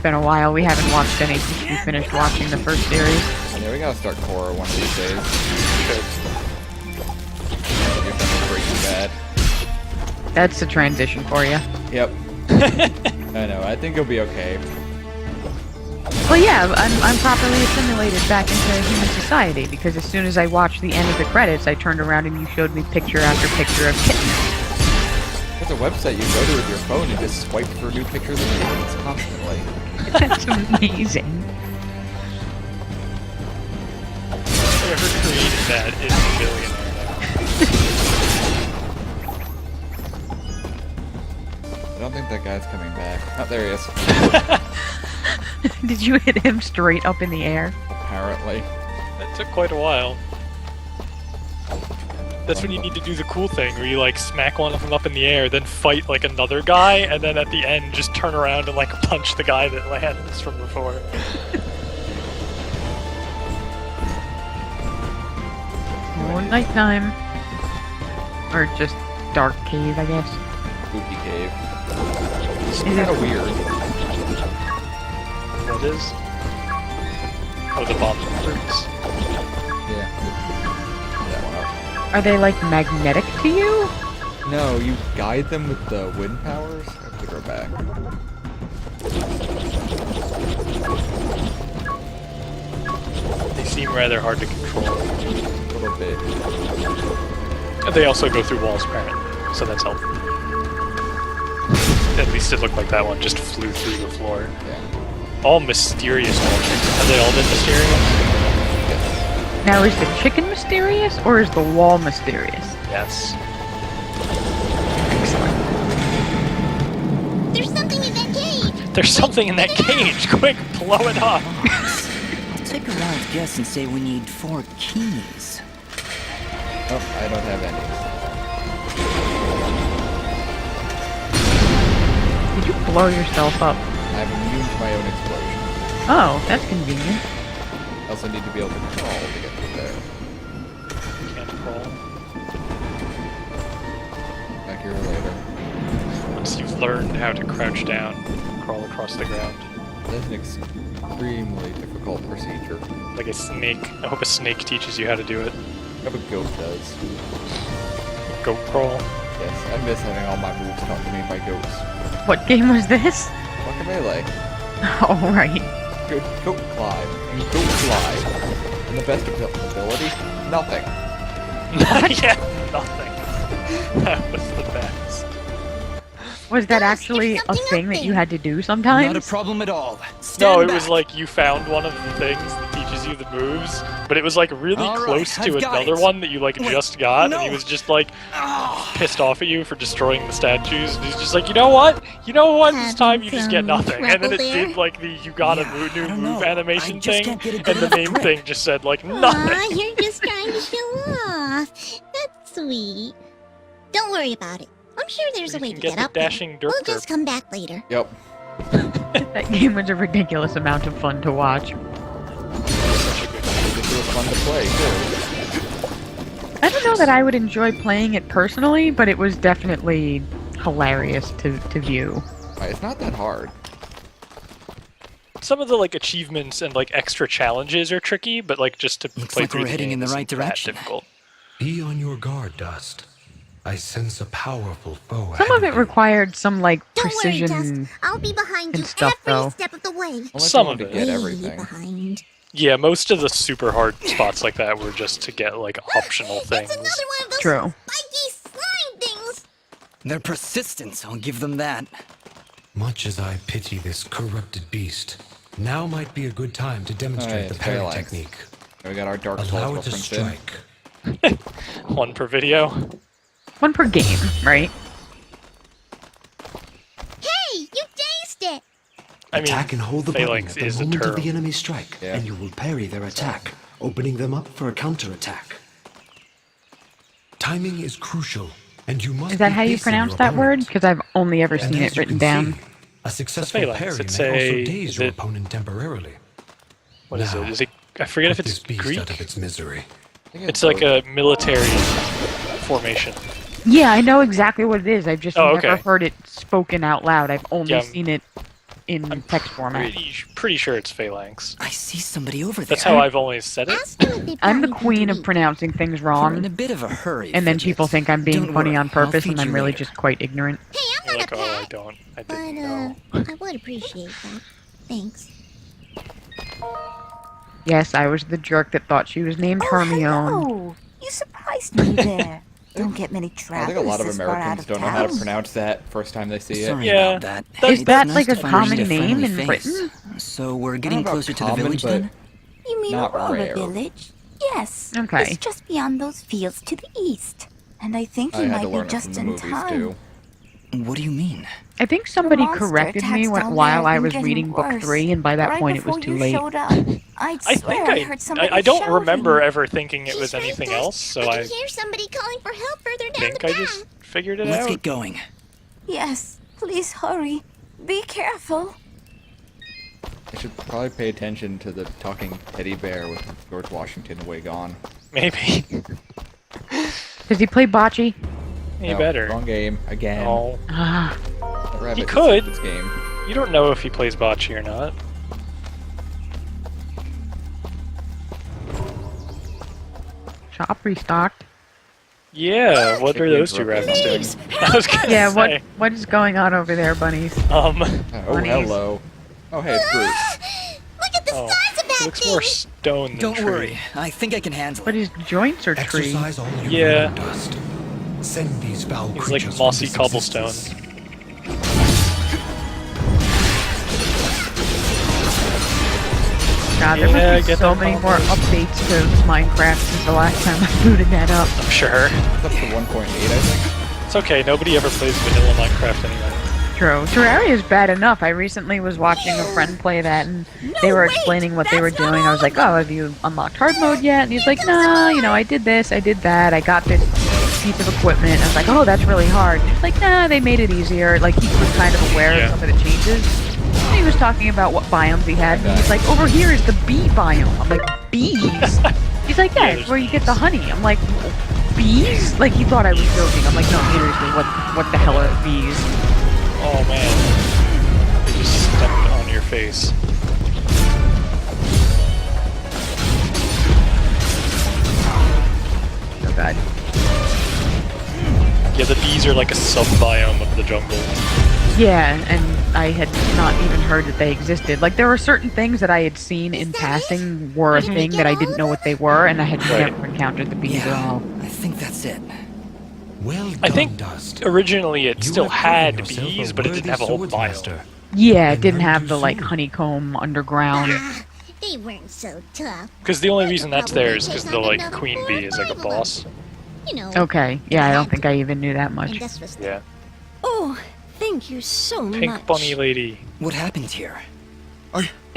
been a while. We haven't watched any since we finished watching the first series. Yeah, we gotta start Korra one of these days. Give them a Breaking Bad. That's the transition for you. Yep. I know. I think it'll be okay. Well, yeah, I'm properly assimilated back into human society because as soon as I watched the end of the credits, I turned around and you showed me picture after picture of kittens. There's a website you go to with your phone and just swipe for new pictures of kittens constantly. That's amazing. Whoever created that is a billionaire now. I don't think that guy's coming back. Oh, there he is. Did you hit him straight up in the air? Apparently. That took quite a while. That's when you need to do the cool thing, where you like smack one of them up in the air, then fight like another guy, and then at the end just turn around and like punch the guy that lands from before. Oh, nighttime. Or just dark cave, I guess. Spooky cave. It's Is kind of it- weird. What is? Oh, the bomb fruits. Yeah. That one up. Are they like magnetic to you? No, you guide them with the wind powers? I have to go back. They seem rather hard to control. A little bit. And they also go through walls, apparently, so that's helpful. At least it looked like that one just flew through the floor. Yeah. All mysterious wall triggers. Have they all been mysterious? Now, is the chicken mysterious or is the wall mysterious? Yes. Excellent. There's something in that cave! There's something in that cage! Quick, blow it up! I'll take a wild guess and say we need 4 keys. Oh, I don't have any. Did you blow yourself up? I'm immune to my own explosion. Oh, that's convenient. I also need to be able to crawl to get through there. Can't crawl. Back here later. Once you've learned how to crouch down, crawl across the ground. That's an extremely difficult procedure. Like a snake. I hope a snake teaches you how to do it. How a goat does. Goat crawl. Yes, I miss having all my moves taught to me by goats. What game was this? Guacamelee. Oh, right. Good goat climb. And goat slide. And the best ability? Nothing. Yeah, nothing. That was the best. Was that Guys, actually there's a something thing up that you there. had to do sometimes? Not a problem at all. No, Stand it back. was like you found one of the things that teaches you the moves, but it was like really All right, close to I've got another it. one that you like Wait, just got, no. and he was just like Ah. pissed off at you for destroying the statues. And he's just like, you know what? You know what? This Having time you just get some nothing. And then it trouble there? did like the you got Yeah, a new I don't move know. animation I just thing, can't get a and good the enough main grip. thing just said like Aw, nothing. you're just trying to show off. That's sweet. Don't worry about it. I'm sure there's a You way can to get get the up there. dashing dirt We'll just come back later. Yep. That game was a ridiculous amount of fun to watch. It was fun to play, too. I don't know that I would enjoy playing it personally, but it was definitely hilarious to view. It's not that hard. Some of the like achievements and like extra challenges are tricky, but like just to Looks play like through we're heading in the game right isn't that direction. difficult. Be on your guard, Dust. I sense a powerful foe. Some of it required some like Don't worry, precision. Dust. I'll be behind and you stuff, every though. step of the way. Unless Some you want of to it. get Way everything. behind. Yeah, most of the super hard spots like that were just to get like optional things. It's another one of those True. spiky slime things. Their persistence, I'll give them that. Much as I pity this corrupted beast, now might be a good time to demonstrate Alright, the parry phalanx. technique. We got our Dark Souls Allow it to reference in. strike. One per video. One per game, right? Hey, you dazed it. I mean, Attack and hold the button phalanx at the is a moment of term. the enemy strike, Yeah. and you will parry their attack, opening them up for a counterattack. Timing is crucial, and you must Is that be how you pacing pronounce your that word? opponent. Because I've only ever And seen as it you written can down. see, a successful phalanx. parry It's may also a- daze is your it- opponent temporarily. What is Now, it? Is it? I forget if Put it's this beast Greek. out of its misery. I think It's like both. a military formation. Yeah, I know exactly what it is. I've just Oh, never okay. heard it spoken out loud. I've only Yeah. seen it in text format. Pretty sure it's phalanx. I see somebody over there. That's how I've always said it. Ask them if they've I'm the got anything queen to of eat. pronouncing things We're in wrong, a bit of a hurry. and then Fidget. people think I'm being Don't funny worry, on purpose, I'll and feed I'm you really later. just quite ignorant. Hey, I'm You're not like, a oh, I pet. don't. I But, didn't know. I would appreciate that. Thanks. Yes, I was the jerk that thought she was named Hermione. Hello. You surprised me there. Don't get many I travelers think a lot of this far out Americans of don't know how to town. pronounce that first time they see it. Sorry Yeah, about that. Is It's that nice like to a finally common meet a name friendly in face. Britain? So we're I getting don't know closer about to the common, village but then? You mean not Aurora rare. Village? Yes. Okay. It's just beyond those fields to the east. And I think I you had to might learn be it from just the in movies time. too. What do you mean? I think somebody monster corrected me attacks down while there I have was been reading getting book worse. 3, and by that Right point it was before too you late. showed up, I'd I swear think heard somebody I don't shouting. remember ever thinking it She's was right, anything Dad. else, so I I can hear somebody calling for help further down think the I path. just figured it Let's out. get going. Yes, please hurry. Be careful. I should probably pay attention to the talking teddy bear with George Washington wig on. Maybe. Does he play bocce? You No, better. Wrong game again. Oh, Ah, Rabbit He just could. saved this game. you don't know if he plays bocce or not. shop restocked. Yeah, what are Chicken those two for rabbits doing? Please. I was gonna Yeah, say. what is going on over there, bunnies? Oh, Bunnies. hello. Oh, hey, it's Bruce. Look at the Oh, size of it that looks thing. more stone than Don't tree. worry. I think I can handle But it. his joints are tree. Exercise all your Yeah. moon dust. Send these foul He's creatures like from mossy this cobblestone. existence. God, there Yeah, must be get so that many more combo. updates to Minecraft since the last time I booted that up. I'm sure. It's up to 1.8, I think. It's okay, nobody ever plays vanilla Minecraft anyway. True. Terraria is bad enough. I recently was watching a friend play that, and they were explaining what they were doing. I was like, oh, have you unlocked hard mode yet? And he's like, no, you know, I did this, I did that, I got this piece of equipment. I was like, oh, that's really hard. And he's like, nah, they made it easier. Like, he was kind of aware Yeah. of some of the changes. And he was talking about what biomes he had, and he's like, over here is the bee biome. I'm like, bees? He's like, yeah, it's there's where you get bees. the honey. I'm like, bees? Like, he thought I was joking. I'm like, no, seriously, what the hell are bees? Oh man. They just stepped on your face. Oh, God. Yeah, the bees are like a sub-biome of the jungle. Yeah, and I had not even heard that they existed. Like, there were certain things that I had seen in passing were a thing that I didn't know what they were, and I had Right. never encountered the bees at Yeah, all. I think that's it. Well done, I think Dust. originally it You still have proven had yourself bees, a but it didn't worthy have a whole biome. swordsmaster. Yeah, it And didn't none have too the, like, soon. honeycomb underground. They weren't so tough. Because the only reason that's there is Probably because take the on like another queen 4 bee or is like a 5 of them. boss. You know. Okay, yeah, I don't think I even knew that much. And this was Yeah. Oh, thank you so Pink much. bunny lady. What happened here?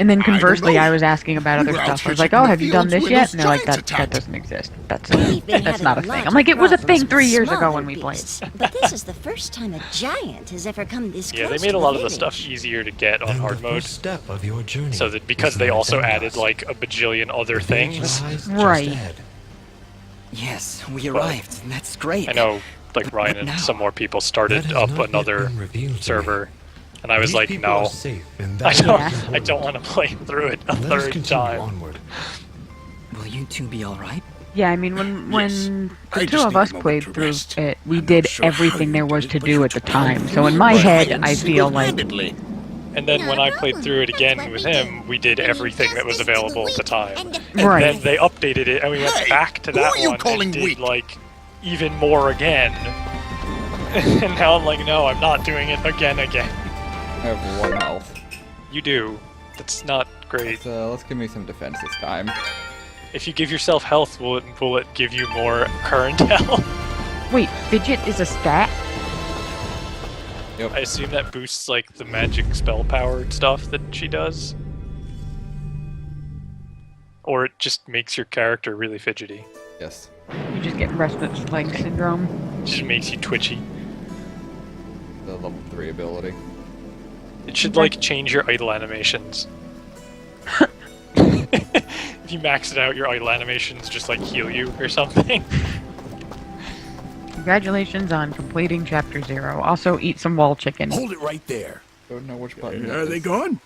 And then I don't conversely, know. I was asking about other We were out stuff. I was hitching like, oh, the have you done fields this when yet? those And they're like, giants that attacked. doesn't exist. That's We've been that's having not a thing. lots I'm like, it was a problems thing with 3 years ago smaller when we played. beasts, but this is the first time a giant has ever come this Yeah, close they made to a lot of the village. stuff easier to get on Then hard the mode. first step of your journey So that because was they the also Elysian added dust. like a bajillion other The village things. lies just Right. ahead. Yes, we arrived. That's great. I know, like But Ryan what and now? some more people That started has up not yet another been revealed to me. server, and I was These like, people no, are safe, and I that don't, is Yeah. I don't want to play through it a Let us third continue time. onward. Will you two be all right? Yeah, I mean, when I the just two of need a us moment played to through rest. it, we I'm did not sure how everything you there did was it, to but do you at the took time. down So in my Elysian head, I feel like single-handedly. And then Not when a I played problem. through it That's again what with we him, do. we did When you everything that was just listen to available the at the weak time. and And Right. then they updated it, and we went Hey, back to who that are you one calling and did weak? like even more again. And now I'm like, no, I'm not doing it again. I have 1 health. You do. That's not great. Let's give me some defense this time. If you give yourself health, will it give you more current health? wait, fidget is a stat? Yep. I assume that boosts like the magic spell powered stuff that she does. Or it just makes your character really fidgety. Yes. You just get restless leg syndrome. It just makes you twitchy. The level 3 ability. It should like change your idle animations. If you max it out, your idle animations just like heal you or something. Congratulations on completing Chapter 0. Also, eat some wall chicken. Hold it right there. Don't know which button. Are they gone?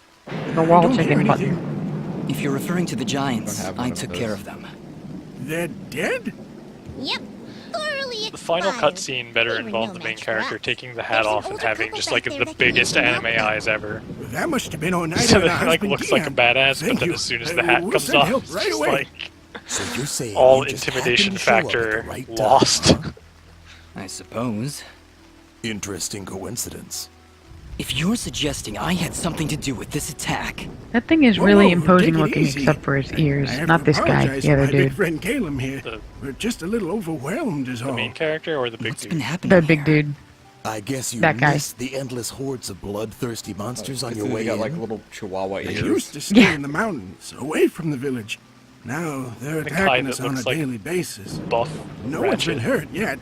The wall Don't hear chicken button. anything. If you're referring to the giants, Don't have one I of took those. care of them. They're dead? Yep. Thoroughly The final expired. cutscene better They were involved no the main match for character us. taking the hat There's an off and older having couple just back like there the biggest recommending anime help. eyes ever. That must have been Oneida So and it her like husband looks like a Dion. badass, Thank but then you. as soon as the hat We'll comes send off, help it's right just away. like So you're saying all you just intimidation happened to show up at the factor right time, lost. huh? I suppose. Interesting coincidence. If you're suggesting I had something to do with this attack, That thing is Whoa, really whoa, imposing take it looking, easy. except for his ears. I have Not to this guy, apologize the to other my big dude. friend Caleb here. The- We're just a little overwhelmed is The all. main character or the big what's been dude? happening The big here? dude. I guess you That guy. missed the endless hordes of bloodthirsty monsters on It's your they way got in. like little chihuahua They ears. used to stay Yeah. in the mountains, away from the village. Now they're The guy attacking that us on a looks like daily basis. Buff. No one's been Ratchet. hurt yet.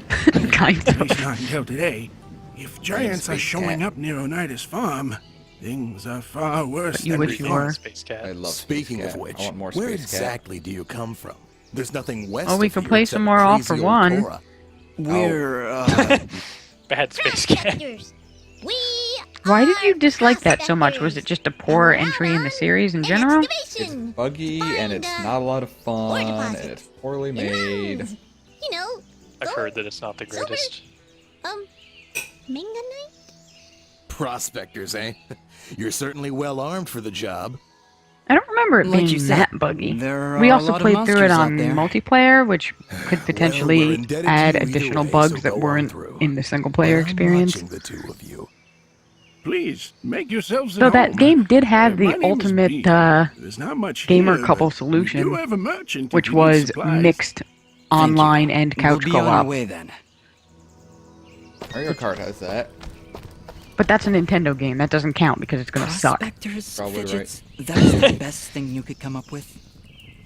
kind At least of. not until today. If giants are Space showing Cat. up near Oneida's farm, things are far worse But you than wish we you thought. were. Space Cat. I love Speaking Space of Cat. which, I want more where Space Cat. exactly do you come from? There's nothing west Oh, we of could here play except some more All crazy for old One. Cora. We're, Bad Space Cat. Prospectors. We Why did you are dislike that so much? Was it prospectors. just a poor And entry in the now series in an general? It's excavation. buggy and it's Find, not a lot of ore fun and deposits. it's poorly In made. mounds. You know, I've gold, heard that it's not the silver, greatest. manganite? Prospectors, eh? You're certainly well armed for the job. I don't remember it Like being you said, that buggy. there We are a also lot of played through it monsters out on there. multiplayer, which could we're potentially indebted to add you either additional way, bugs so that go on weren't through. in the single player But I'm experience. watching the two of you. Please, make yourselves So at that home. game did have My the name is ultimate Pete. There's not much gamer here, couple but we solution, do have a merchant if which you need was supplies. mixed Thank you. online and couch we'll be on our co-op. way then. Mario Kart has that. But that's a Nintendo game. That doesn't count because it's gonna suck. Prospectors, Probably right. fidgets, that's the best thing you could come up with?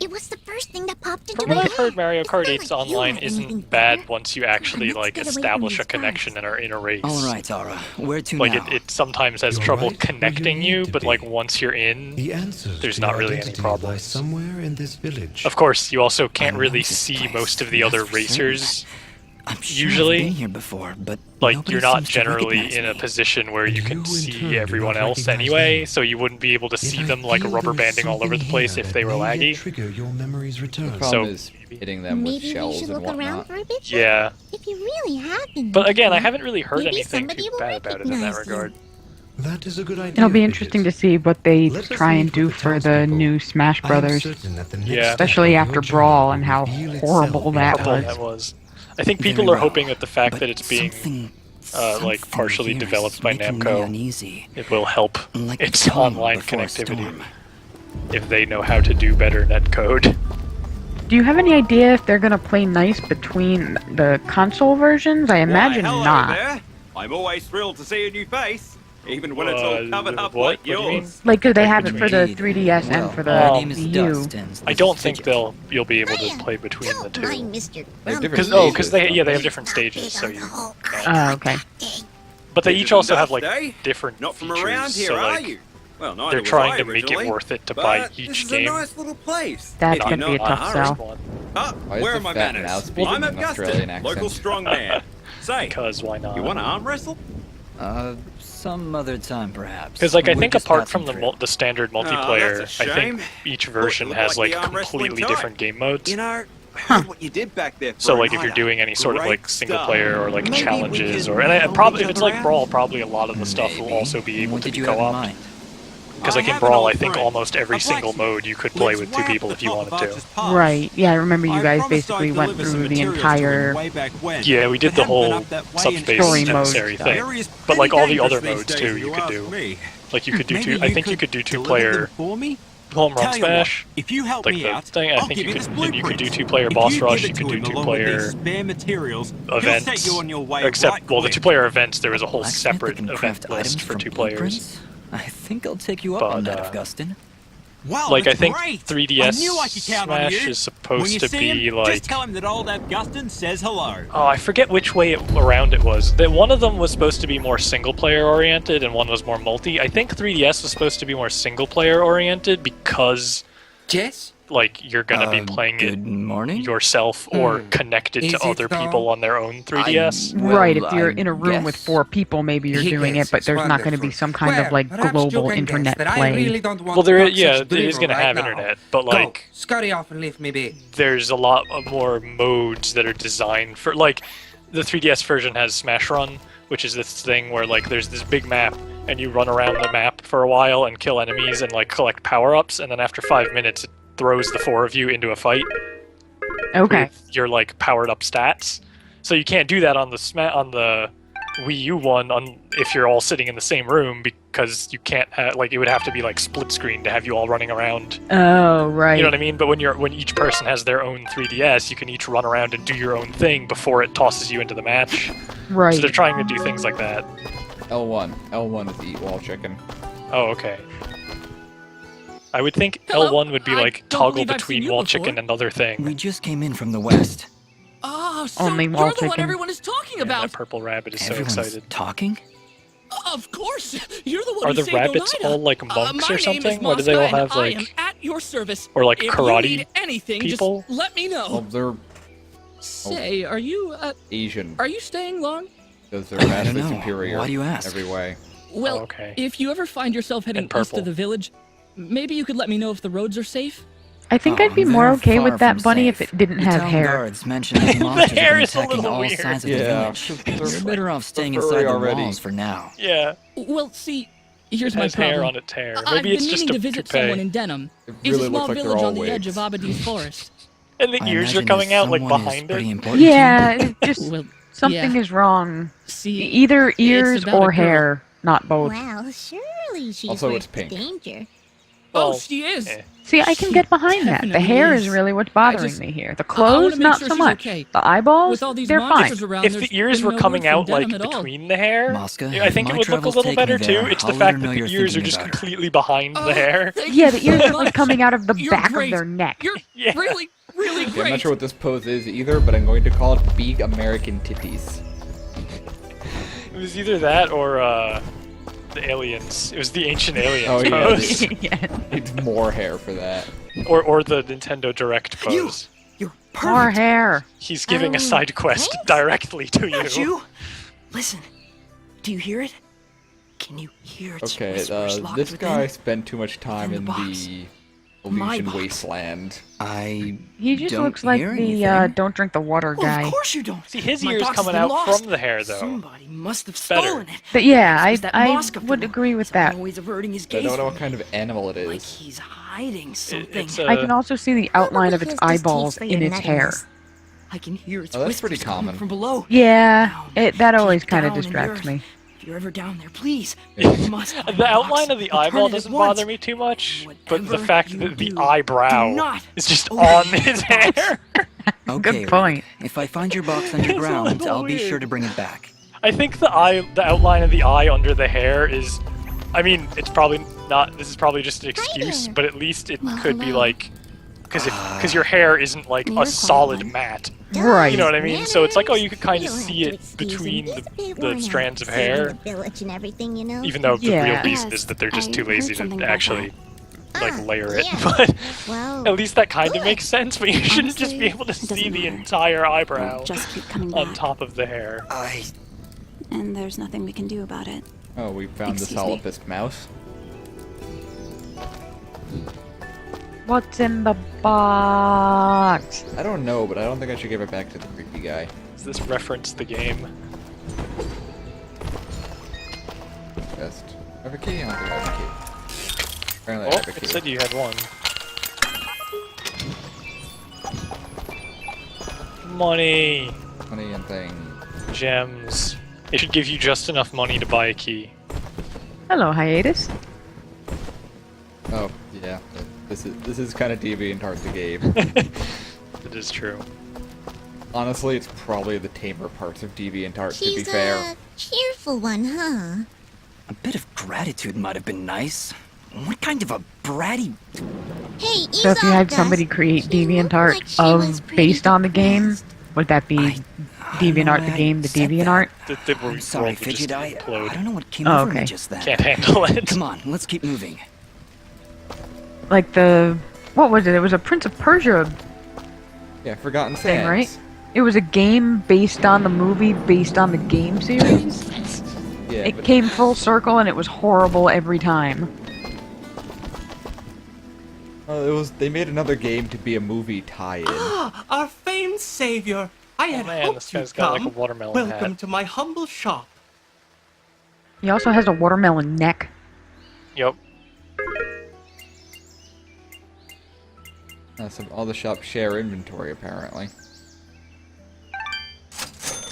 It was the first thing that popped into From my what head. I've heard, Mario It's Kart not 8's like you online have anything isn't bad better. once you actually Let's like get away from establish these a connection guys. and are in a race. All right, Ara, where to Like now? it sometimes has You're trouble right where you connecting need you, to but be. like once you're in, The answers there's to not your really any identity lie problems. somewhere in this village. Of course, you also can't I really know this see place, most of the other that's for certain. racers. I'm sure usually, I've been here before, but Like nobody you're not seems to generally recognize in a me. position where you And can you, in see turn, do everyone not else recognize anyway, them. so you wouldn't be able to see Yet I them like feel rubber there is banding all over the something place here if they that were may yet laggy. trigger your memory's return. The problem So- is hitting them with Maybe we shells should and look around whatnot. for a bit. Yeah, If you really have been. but again, I looking, haven't really heard maybe anything somebody too will bad about it in that recognize you. regard. That is a good idea. It'll be Fidget. interesting to see what they Let us try and meet do with the for the townspeople. new Smash I am Brothers, certain that the next Yeah. step especially of after your journey Brawl will and how reveal itself horrible in that Horrible was. that was. I think Very people are well, hoping that the fact but that it's being something like partially here is developed by making me Namco, uneasy, it will help like its the calm online before a connectivity storm. if they know how to do better netcode. Do you have any idea if they're gonna play nice between the console versions? I imagine Why, hello not. There. I'm always thrilled to see a new face, even when it's all covered up what? like What do you mean? yours. Like, do they Like have it for the Indeed. 3DS Well, and for my the name is Wii Dust, U? and I this don't is think Fidget. you'll be able to Hiya. play between the Don't two. mind Mr. They have Grumpy. different Because stages, they don't have they? different stages, so you. Oh, okay. But they Fidget each also and have Dust, like eh? different Not from features, around here, so are like you? Well, neither they're was trying I to make it originally, worth it to but buy this each is game. a nice little place. That's If gonna you're be a not tough hurry. sell. Why is Where the are my fat now manners? speaking I'm an Augustin, Australian accent? local strongman. Say, Because why not? you want to arm wrestle? Some other time, perhaps. Because like I We're think just apart from passing the through. the standard that's multiplayer, a I shame. think each version Looked has like like the arm wrestling completely type. different game modes. You know, I heard what you did back there. For So a like if you're night doing out. any sort of Great like single stuff. player or like Maybe we challenges can or and I, help probably each if it's other like out? Brawl, probably a lot of the stuff will Maybe. also be able What to did be you have in co-op. mind? Because like in have an Brawl, old I think friend, almost every a single blacksmith. mode you could play Lives with way two up people the if you top wanted of to. Archer's Pass. Right. Yeah, I remember you I guys promised I'd basically went deliver some through the materials to him entire way back when, Yeah, we did but the haven't been whole up that way in subspace Story mode emissary stuff. thing. Area is But like pretty all the other dangerous modes these too, days, you if could ask do. me. Like you could do Maybe two. I think you could do two player for me. home run Tell you what, smash. if you help Like me the out, thing, I I'll think give you this could you could do blueprint. two player If boss you rush. give You it could to do him two along with player these spare materials, he'll events. set you on your way Except right well, the quick. two player events there was a whole Blacksmith that separate can event craft items list for from two players. blueprints? I think I'll take you up on But, that, Augustin. Wow, Like I that's think great. 3DS I knew I could count on Smash you. is When supposed you to see be him, like. just tell him that old Augustin says hello. Oh, I forget which way around it was. That one of them was supposed to be more single player oriented, and one was more multi. I think 3DS was supposed to be more single player oriented because Jess, like you're gonna be playing it Good morning? yourself or connected Is to it other people though? on their own 3DS. Right, if you're in a room with guess. 4 people, maybe you're He doing gets it, but it's there's not going to be wonderful. some kind of Well, like perhaps you global can guess internet that I play. really don't want Well, to talk yeah, such it is drivel gonna right have now. internet, but Go, like scurry off and leave me be. there's a lot of more modes that are designed for like the 3DS version has Smash Run, which is this thing where like there's this big map and you run around the map for a while and kill enemies and like collect power-ups, and then after 5 minutes it throws the 4 of you into a fight Okay. with your like powered up stats. So you can't do that on the Wii U one if you're all sitting in the same room, because you can't like it would have to be like split screen to have you all running around. Oh, right. You know what I mean? But when each person has their own 3DS, you can each run around and do your own thing before it tosses you into the match. Right. So they're trying to do things like that. L1 is eat wall chicken. Oh, okay. I would think Hello? L1 would be I like don't toggle believe I've seen between you wall before. chicken and other thing. We just came in from the west. Oh, so Only you're wall the one chicken. everyone is talking And about. that purple rabbit is so Everyone's excited. talking? Of course, you're the one Are who the saved rabbits Oneida. all like monks my or name is something? Or do they all Mosca, and have I am like at your service. or like If karate you need anything, people? just let me know. Well, they're Say, are you Asian, staying long? because they're I don't vastly know. superior Why do you ask? every way. Well, okay. if you ever find yourself heading And east purple. of the village, maybe you could let me know if the roads are safe. I think Oh, I'd be more they're okay far with that from bunny if safe. it didn't The have town hair. guards mentioned that monsters have hair been is a attacking little all weird. sides of the Yeah. village. You're better off staying They're inside furry the already. walls for now. Yeah, Well, see, here's it my has problem. hair on its hair. I've Maybe been it's just meaning a to visit toupee. someone in Denham. It It's really a small looks like they're village all on the edge of wigs. Aberdeen's forest. And the I ears are imagine coming out like someone is behind pretty it. important to you. Yeah, it just Well, something yeah. is wrong. See, Either ears about a or girl. hair, not both. Well, surely she's Also, worth it's pink. the danger. oh, Well, she is. eh. See, I can She get behind that. The definitely hair is. is really what's bothering just- me here. The I wanna clothes, make not sure so she's much. okay. The eyeballs, With all these they're monsters fine. around, If there's the ears been were no coming word from out like Denham at all. between the hair, Mosca, I think my it would look a travels little take me better there. too. It's I'll the let her fact know that you're the ears are thinking just about her. completely behind Oh, the hair. thank Yeah, you the ears so are like much. coming out of the You're back great. of their neck. You're Yeah. really, really Okay, great. I'm not sure what this pose is either, but I'm going to call it Big American Titties. It was either that or the aliens. It was the ancient aliens Oh, yeah. pose, Yeah. Needs more hair for that. or the Nintendo Direct pose. You're More perfect. hair. He's giving a Oh, side quest thanks. directly to you. Not you. Listen. Do you hear it? Can you hear its Okay, whispers locked this within? guy spent too much time Within in the box. the My Elysian box. wasteland. I He just don't looks like hear the anything. don't drink the water Well, guy. of course you don't. See, his My ears box has coming been out lost. from the hair though. Somebody must have better. stolen it. But yeah, It was that I Mosca would fellow. agree with He's that. always averting his I gaze don't know from what me. kind of animal it Like is. he's hiding something. It's I can also see the outline of its Probably has eyeballs distaste for in your its hair. nuttiness. I can hear its Oh, that's pretty whispers coming common. from below. Yeah, Down, that deep always kind of down in the distracts earth. me. If you're ever down there, please. Yeah. You must find The my outline box of the and return eyeball it at doesn't once. bother me too much, but the Whatever fact you that the do, eyebrow do not is just open on the his box. hair. Okay, Good point. Rick. If I find your box It's a underground, little I'll be sure weird. to bring it back. I think the outline of the eye under the hair is, I mean, it's probably not. This is probably just an excuse, there. but at least it Well, could be hello. like, because your hair isn't like You're a solid quite one. mat. Right. You know what I mean? So it's like, oh, you could kind of You'll have see to it excuse him. between He's a bit the worn strands out of saving hair, the village and everything, you know? even though the Yeah. real reason is that they're just too lazy to actually like layer it. yeah. But Well, at least that kind of good. makes sense. But you shouldn't just be Honestly, able to it doesn't see the matter. entire eyebrow Just keep coming on back. top of the hair. And there's nothing we can do about it. Oh, we found the Excuse me. solipist mouse. What's in the box? I don't know, but I don't think I should give it back to the creepy guy. Does this reference the game? Best. I have a key? I don't think I have a key. Apparently I Oh, have a it key. said you had one. Money, Money and thing. gems. It should give you just enough money to buy a key. Hello, hiatus. Oh, yeah. This is kind of DeviantArt the game. It is true. Honestly, it's probably the tamer parts of DeviantArt, to be she's fair. a cheerful one, huh? A bit of gratitude might have been nice. What kind of a bratty... Hey, So if you had somebody create DeviantArt based on the game, would that be I don't know DeviantArt why the I game, the said DeviantArt? The I'm world sorry, would just Fidget. I implode. don't know what came Oh, over me okay. just then. Can't handle it. Come on, let's keep moving. Like the What was it? It was a Prince of Persia Yeah, Forgotten thing, Sands. right? It was a game based on the movie, based on the game series. Yeah, It but came full circle and it was horrible every time. they made another game to be a movie tie-in. Ah, our famed savior. I had man, hoped this you'd guy's got like come. a watermelon Welcome hat. to my humble shop. He also has a watermelon neck. Yep. All the shops share inventory, apparently.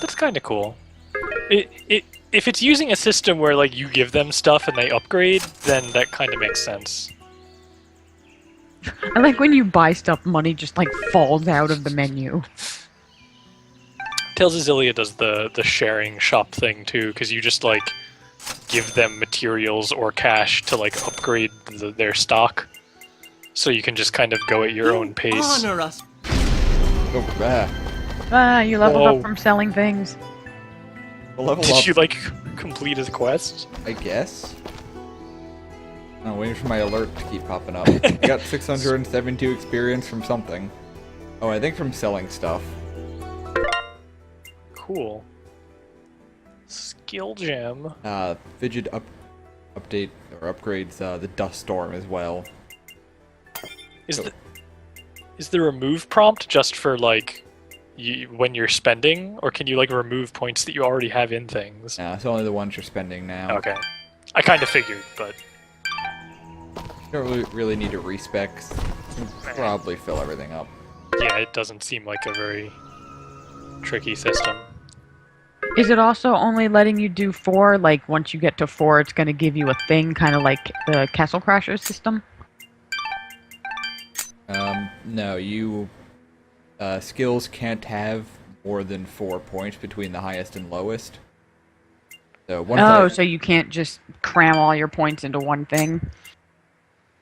That's kind of cool. If it's using a system where like you give them stuff and they upgrade, then that kind of makes sense. I like when you buy stuff, money just like falls out of the menu. Tales of Zillia does the sharing shop thing too, because you just like give them materials or cash to like upgrade their stock, so you can just kind of go at your own pace. Honor us. Oh, ah. Ah, you leveled Whoa. up from selling things. Level Did up, you like complete his quest? I guess. I'm waiting for my alert to keep popping up. I got 672 experience from something. Oh, I think from selling stuff. Cool. Skill gem. Fidget update or upgrades the dust storm as well. Is the remove prompt just for like when you're spending, or can you like remove points that you already have in things? Nah, it's only the ones you're spending now. Okay. I kind of figured, but You don't really need to respec. You can probably fill everything up. yeah, it doesn't seem like a very tricky system. Is it also only letting you do 4? Like, once you get to 4, it's going to give you a thing, kind of like the Castle Crashers system? No, you... skills can't have more than 4 points between the highest and lowest. So So you can't just cram all your points into one thing?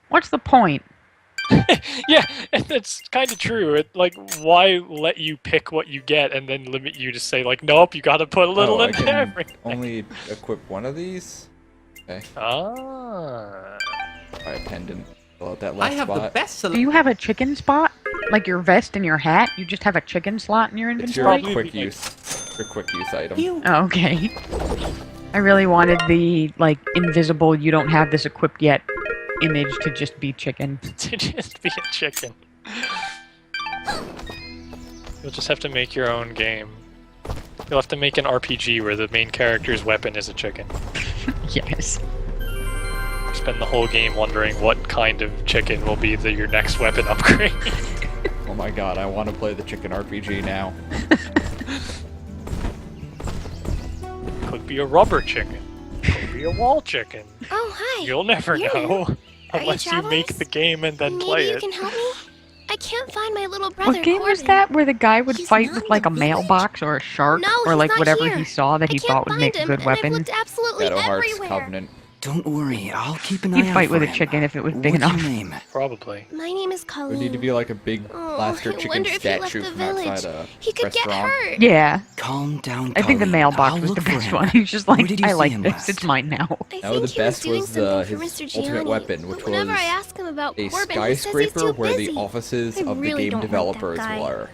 What's the point? Yeah, and that's kind of true. Like, why let you pick what you get and then limit you to say, like, nope, you gotta put a little I in can everything. only equip one of these? Okay. Ah. Alright, pendant. Fill out that I last have the spot. best Do you have a chicken spot? Like your vest and your hat? You just have a chicken slot in your It's your inventory? quick use. Your quick use item. Oh, okay. I really wanted the, like, invisible, you don't have this equipped yet image to just be chicken. To just be a chicken. You'll just have to make your own game. You'll have to make an RPG where the main character's weapon is a chicken. Yes. Spend the whole game wondering what kind of chicken will be your next weapon upgrade. Oh my god, I want to play the chicken RPG now. Could be a rubber chicken. Could be a wall chicken. Oh, hi. You'll never You're know. new. Are you Unless you make travelers? the game and then Maybe play you it. can help me? I can't find my little brother. What game was Corbin. that where the guy would He's fight not with in like the a mailbox or a shark No, or he's like not whatever here. he saw that he I can't thought would find make a him, good and weapon? I've looked absolutely Shadow Hearts everywhere. Covenant. Don't worry, I'll keep an eye He'd out fight for with a him. chicken if it was big What's enough. your name? Probably. My name is There Colleen. would need to be like a big Oh, plaster I chicken wonder if he left statue the from village. outside a He could get restaurant. hurt. Yeah. Calm down, I think the Colleen. mailbox I'll was look the for best him. one. He's just Where like, did you I see like him this. last? It's mine now. I No, think the he was best doing was something for his Mr. ultimate Gianni. weapon, which But whenever was I ask him about a Corbin, he says he's skyscraper too where busy. the offices I of the really game don't like that developers guy. were.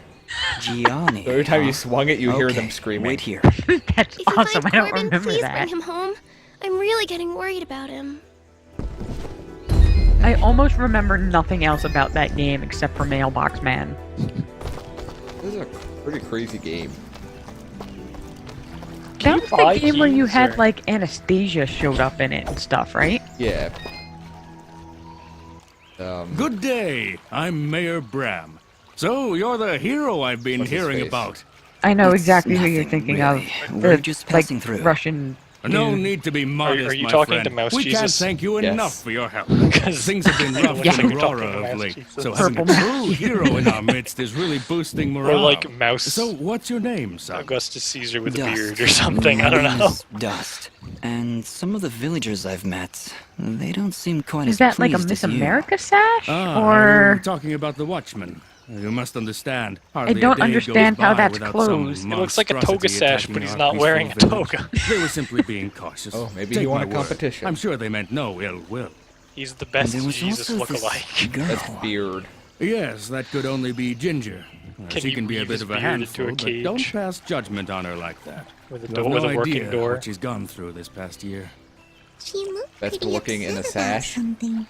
Gianni. So every time you huh? swung it, you hear them Okay, screaming. Wait here. That's If you awesome. I find don't Corbin, remember please that. bring him home. I'm really getting worried about him. I almost remember nothing else about that game except for Mailbox Man. This is a pretty crazy game. That you was buy the game where you keys, had or- like Anastasia showed up in it and stuff, right? Yeah. Good day. I'm Mayor Bram. So, you're the hero I've been What's his hearing face? about. I know It's exactly who you're nothing, thinking really. of. We're The, just like, passing through. Russian. No dude. need to be modest, are you my talking friend. to Mouse we can't Jesus? thank you Yes. enough for your help. 'Cause Things have been I rough don't for think you're talking Aurora to of Mouse late, Jesus. so having a Purple true Mouse. hero in our midst is really boosting Or morale. like Mouse So, what's your name, son? Augustus Caesar with Dust. a beard or something. I don't My name know. is Dust. And some of the villagers I've met, they don't seem quite Is as that like a pleased Miss as you. America sash? Are Or you talking about the Watchman? You must understand. I hardly a don't day understand goes how by that's without some closed. It looks like a toga monstrosity sash, attacking but he's our not wearing a peaceful village. toga. They were simply being cautious. Oh, maybe Take he won my a word. competition. I'm sure they meant no ill will. He's the best There was Jesus also this lookalike. That's girl. Beard. Yes, that could only be Ginger. Can She he can be a weave bit his of a beard handful, into a but don't cage? pass judgment on her like that. With a You door, have with no a working idea door. what she's gone through this past year. She looked Best pretty looking in a upset about sash. something.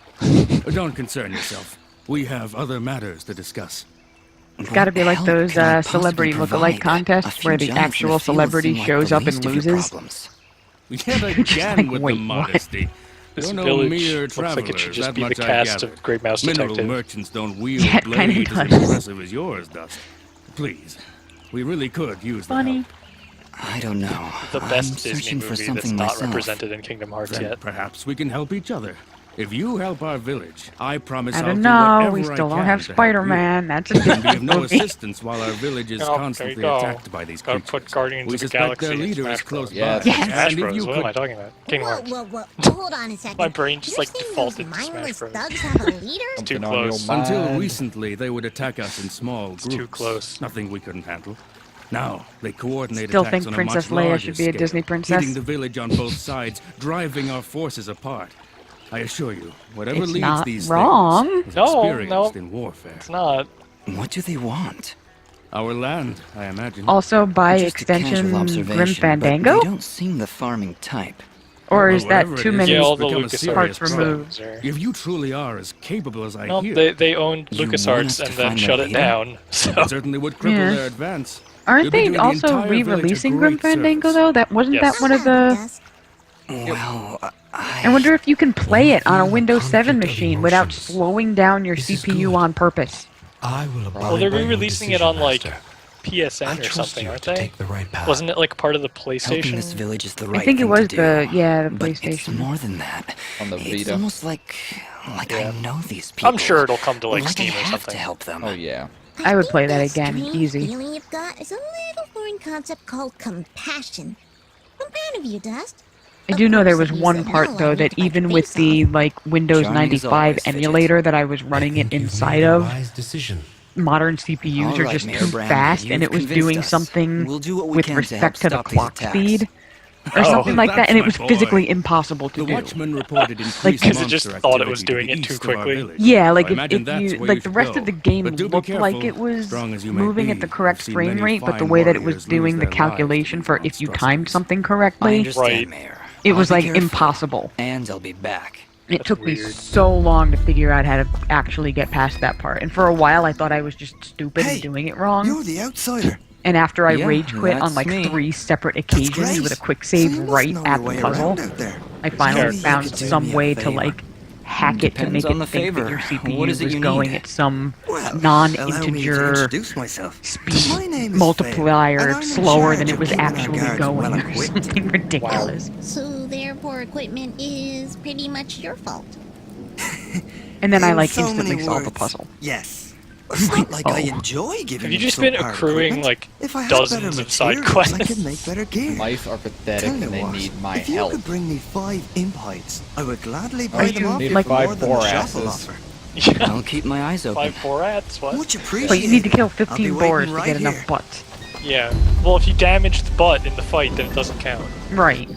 Don't concern yourself. We have other matters to discuss. It's got to be like What those help can I celebrity possibly lookalike provide? contests A few where the giants in actual field celebrity seem like shows the up and least of your loses. problems. Yet Just again like, with wait, the what? modesty. This You're no village mere looks like traveler, it should just that be the much I cast gather. of Great Mouse Mineral Detective. merchants don't wield Yeah, it kinda blades as does. impressive as yours does. Please, we really could use the Funny. help. I don't know. The I'm best Disney searching for movie that's something not myself. represented in Kingdom Hearts Then yet. perhaps we can help each other. If you help our village, I promise I I'll don't do know. whatever We I still don't can have to help Spider-Man. That's a you. Can be of different no movie. assistance while our village is Oh, there you constantly go. attacked by these Gotta creatures. put Guardians We of the suspect Galaxy their in leader Smash is close Bros. Yeah. by. Yes. Smash And if Bros. you What could am I talking about? Kingdom Hearts. Whoa. Hold on a second. My brain just You're like saying defaulted those to Smash mindless Bros. thugs have a leader? Too Something on your close. mind. Until recently, they would attack us in small groups. too close. Nothing we couldn't handle. Now, they coordinate Still attacks think on Princess a much Leia larger should be a scale, Disney princess? hitting the village on both sides, driving our forces apart. I assure you, whatever It's leads not these wrong. things is No, experienced no. in warfare. It's not. What do they want? Our land, I imagine. Also, by Just a extension, casual Grim observation, Fandango? But they don't seem the farming type. Or Well, is that whatever it too is, many Yeah, it's all the become a LucasArts serious parts problem. removed? are- If you truly are as capable as I No, hear, they owned You want us LucasArts to and then find shut their it leader? down. So it certainly would cripple Yeah. their advance. Aren't You'll be they doing the also entire village a re-releasing Grim great Fandango service. though? That wasn't Yes. that one of the? Well, I wonder if you can play it on a Feel the Windows 7 conflict of machine without emotions. slowing down your This is CPU good. on purpose. I will abide well, they're by your re-releasing it decision, on like Master. I PSN or trust something, you aren't to they? take the right path. Wasn't it like part of the helping PlayStation? this village is the right I think it thing was to do. the But it's PlayStation. more than that. On the It's Vita. almost like Yeah. I know these people. I'm sure it'll come to like like Steam I or have something. to help them. Oh yeah. I would think play that that again, strange easy. feeling you've got is a little foreign concept called compassion. I'm proud of you, Dust. I do know there was one part though that even with the like Windows Charming as 95 always, Fidget. emulator that I was running it Think you've inside made a of, wise decision. modern CPUs All are right, just Mayor too Brown, fast, you've and it was convinced doing us. something We'll do what we with can to help respect to the stop these clock attacks. speed or Oh, something like that, and it that's was my boy. physically impossible to The do. watchman reported increased Because it monster just thought it was activity doing to the it too east of our quickly. village. Yeah, like I imagine if that's you where like you the should rest go. of the game But do be looked like careful, it was strong as you may moving be, at the correct I've seen frame many rate, but the fine way that it warriors was doing lose the their lives calculation to for these if you timed monstrosities. something I correctly, understand, Right. Mayor. it I'll was be like careful. impossible. And I'll be back. It That's took me weird. so long to figure out how to actually get past that part, and for a while I thought I was just stupid and doing it wrong. the outsider. And after I Yeah, rage quit on that's like me. 3 separate occasions great. with a quick So save you must right know at your the way puzzle, around out there. I finally Maybe you found could do some me a way to favor. like hack it to Depends make on it the think that your favor. CPU What is it was you going need? at some Well, allow me to non-integer introduce myself. speed My name is multiplier Faye, and I'm in slower than charge it of was keeping our actually guards going well or equipped. something ridiculous. So therefore, equipment is pretty much your fault. And then I In like so instantly many solved the words, puzzle. Yes. It's not like I Oh. enjoy giving Have you them just so been hard accruing equipment. like If I had better dozens of side materials, I quests? could make better gear. Mice are pathetic Tell you and they what, need my if you help. could bring me 5 imp hides, I would gladly buy Are them you, off you like- for more Five than the boar shop will asses. offer. Yeah. I'll keep my eyes open. 5 Borats? What? Much appreciated. But you need to kill I'll be 15 waiting boars to right get enough here. butts. Yeah. Well, if you damage the butt in the fight, then it doesn't count. Right.